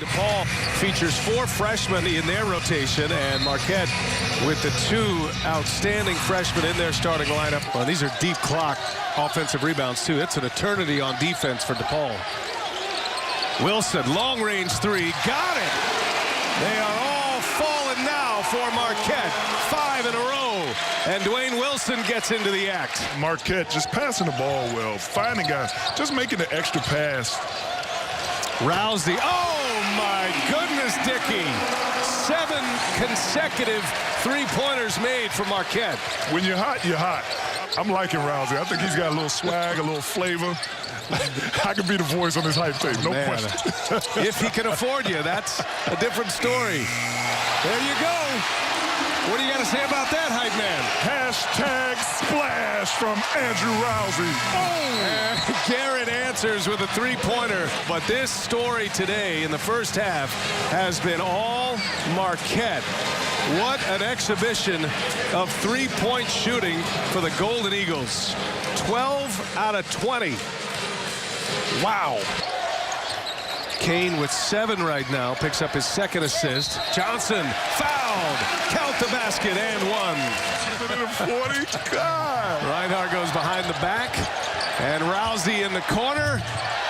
DePaul features 4 freshmen in their rotation, and Marquette with the 2 outstanding freshmen in their starting lineup. Well, these are deep clock offensive rebounds, too. It's an eternity on defense for DePaul. Wilson, long-range 3, got it! They are all falling now for Marquette. 5 in a row, and Dwayne Wilson gets into the act. Marquette just passing the ball well, finding guys, just making the extra pass. Rousey, oh my goodness, Dickey. 7 consecutive three-pointers made for Marquette. When you're hot, you're hot. I'm liking Rousey. I think he's got a little swag, a little flavor. I could be the voice on this hype tape, no question. If he can afford you, that's a different story. There you go. What do you got to say about that, hype man? Hashtag splash from Andrew Rousey. Oh! And Garrett answers with a three-pointer. But this story today in the first half has been all Marquette. What an exhibition of three-point shooting for the Golden Eagles. 12 out of 20. Wow. Kane with 7 right now, picks up his 2nd assist. Johnson fouled. Count the basket and 1. 40. God. Reinhardt goes behind the back. And Rousey in the corner.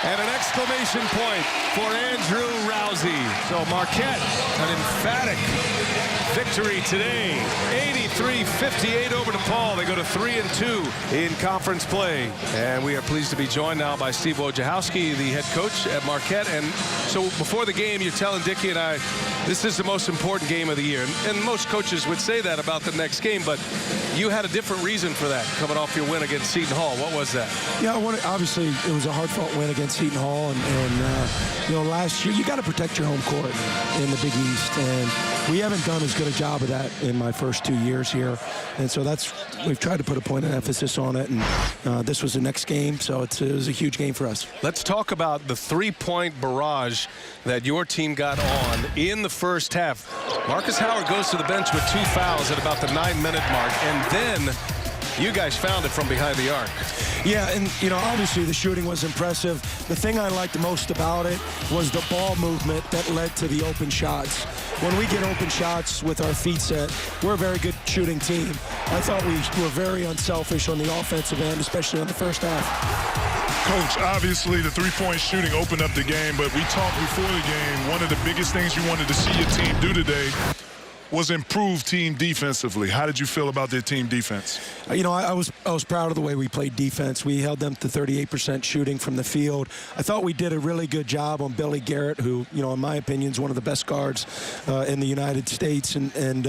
And an exclamation point for Andrew Rousey. So Marquette, an emphatic victory today. 83-58 over DePaul. They go to 3-2 in conference play. And we are pleased to be joined now by Steve Wojciechowski, the head coach at Marquette. And so before the game, you're telling Dickie and I, this is the most important game of the year. And most coaches would say that about the next game, but you had a different reason for that, coming off your win against Seton Hall. What was that? Yeah, obviously it was a hard-fought win against Seton Hall, and you know, last year you got to protect your home court in the Big East, and we haven't done as good a job of that in my first 2 years here, and so we've tried to put a point of emphasis on it, and this was the next game, so it was a huge game for us. Let's talk about the three-point barrage that your team got on in the first half. Marcus Howard goes to the bench with 2 fouls at about the 9-minute mark, and then you guys found it from behind the arc. Yeah, and, you know, obviously the shooting was impressive. The thing I liked most about it was the ball movement that led to the open shots. When we get open shots with our feet set, we're a very good shooting team. I thought we were very unselfish on the offensive end, especially on the first half. Coach, obviously the three-point shooting opened up the game, but we talked before the game, one of the biggest things you wanted to see your team do today was improve team defensively. How did you feel about their team defense? You know, I was proud of the way we played defense. We held them to 38% shooting from the field. I thought we did a really good job on Billy Garrett, who, you know, in my opinion, is one of the best guards in the United States. And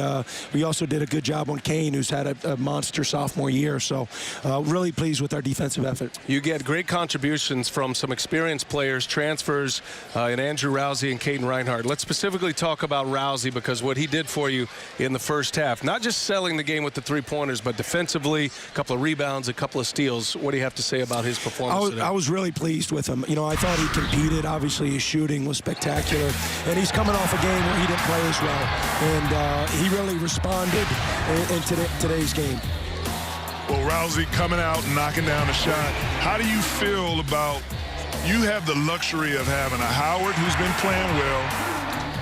we also did a good job on Kane, who's had a monster sophomore year. So really pleased with our defensive effort. You get great contributions from some experienced players, transfers in Andrew Rousey and Katin Reinhardt. Let's specifically talk about Rousey, because what he did for you in the first half, not just selling the game with the three-pointers, but defensively, a couple of rebounds, a couple of steals. What do you have to say about his performance today? I was really pleased with him. You know, I thought he competed. Obviously, his shooting was spectacular, and he's coming off a game where he didn't play as well, and he really responded in today's game. Well, Rousey coming out and knocking down a shot. How do you feel about, you have the luxury of having a Howard who's been playing well.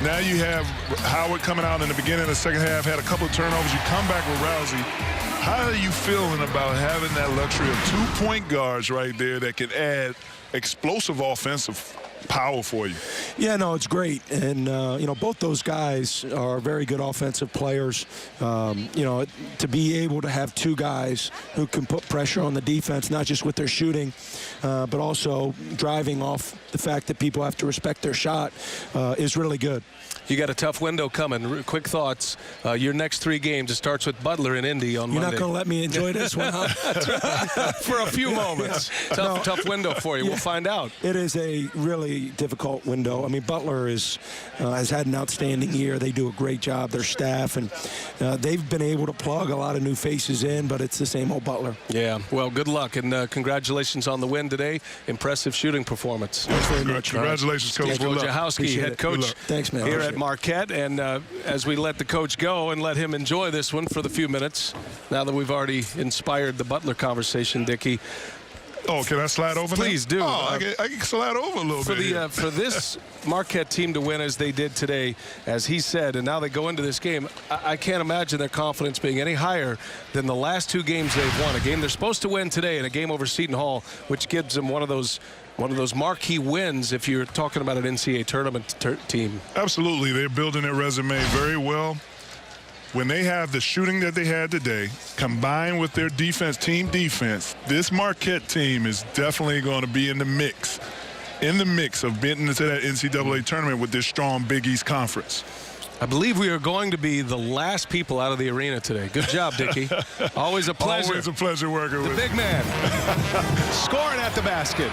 Now you have Howard coming out in the beginning of the second half, had a couple of turnovers. You come back with Rousey. How are you feeling about having that luxury of 2-point guards right there that can add explosive offensive power for you? Yeah, no, it's great. And, you know, both those guys are very good offensive players. You know, to be able to have 2 guys who can put pressure on the defense, not just with their shooting, but also driving off the fact that people have to respect their shot is really good. You got a tough window coming. Quick thoughts. Your next 3 games, it starts with Butler and Indy on Monday. You're not going to let me enjoy this one, huh? For a few moments. Tough window for you. Yeah. We'll find out. It is a really difficult window. I mean, Butler has had an outstanding year. They do a great job, their staff, and they've been able to plug a lot of new faces in, but it's the same old Butler. Yeah, well, good luck, and congratulations on the win today. Impressive shooting performance. Thanks very much. Congratulations, Coach. Steve Wojciechowski, head coach Thanks, man. here at Marquette, and as we let the coach go and let him enjoy this one for the few minutes, now that we've already inspired the Butler conversation, Dickie, Oh, can I slide over now? Please do. Oh, I can slide over a little bit. For this Marquette team to win as they did today, as he said, and now they go into this game, I can't imagine their confidence being any higher than the last 2 games they've won. A game they're supposed to win today and a game over Seton Hall, which gives them one of those marquee wins if you're talking about an NCAA tournament team. Absolutely. They're building their resume very well. When they have the shooting that they had today, combined with their defense, team defense, this Marquette team is definitely going to be in the mix of being into that NCAA tournament with this strong Big East Conference. I believe we are going to be the last people out of the arena today. Good job, Dickie. Always a pleasure. Always a pleasure working with the big man. Scoring at the basket.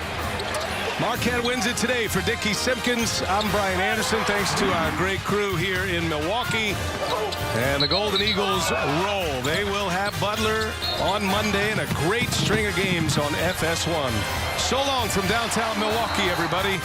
Marquette wins it today. For Dickie Simpkins, I'm Brian Anderson. Thanks to our great crew here in Milwaukee. And the Golden Eagles roll. They will have Butler on Monday and a great string of games on FS1. So long from downtown Milwaukee, everybody.